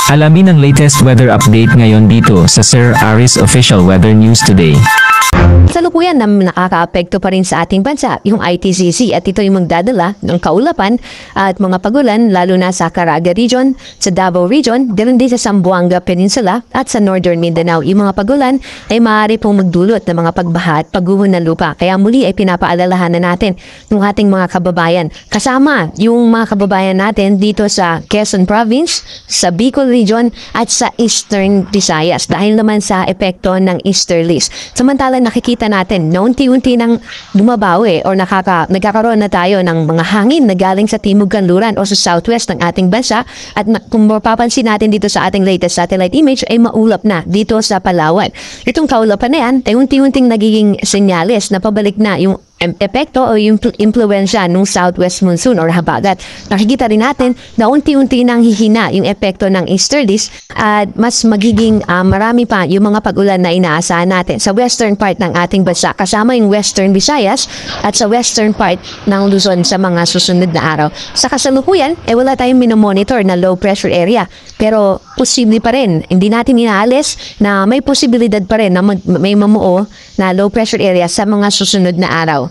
Alamin ang latest weather update ngayon dito sa Sir Aris Official Weather News Today. Kasalukuyan na nakakaapekto pa rin sa ating bansa yung ITCC at ito yung magdadala ng kaulapan at mga pagulan lalo na sa Caraga Region, sa Davao Region, din sa Zamboanga Peninsula at sa Northern Mindanao. Yung mga pagulan ay maaari pong magdulot ng mga pagbaha at pagguho ng lupa. Kaya muli ay pinapaalalahanan natin ng ating mga kababayan. Kasama yung mga kababayan natin dito sa Quezon Province, sa Bicol Region at sa Eastern Visayas dahil naman sa epekto ng easterlies. Samantala nakikita natin na unti-unti nang bumabawi o nagkakaroon na tayo ng mga hangin na galing sa Timog Kanluran o sa southwest ng ating bansa at kung mapapansin natin dito sa ating latest satellite image ay maulap na dito sa Palawan. Itong kaulapan na yan ay unti-unting nagiging senyales na pabalik na yung epekto o yung impluensya ng southwest monsoon or habagat. Nakikita rin natin na unti-unti nang hihina yung epekto ng easterlies at mas magiging marami pa yung mga pag-ulan na inaasahan natin sa western part ng ating bansa kasama yung western Visayas at sa western part ng Luzon sa mga susunod na araw. Sa kasalukuyan, wala tayong minomonitor na low pressure area pero posible pa rin. Hindi natin inaalis na may posibilidad pa rin na may mamuo na low pressure area sa mga susunod na araw.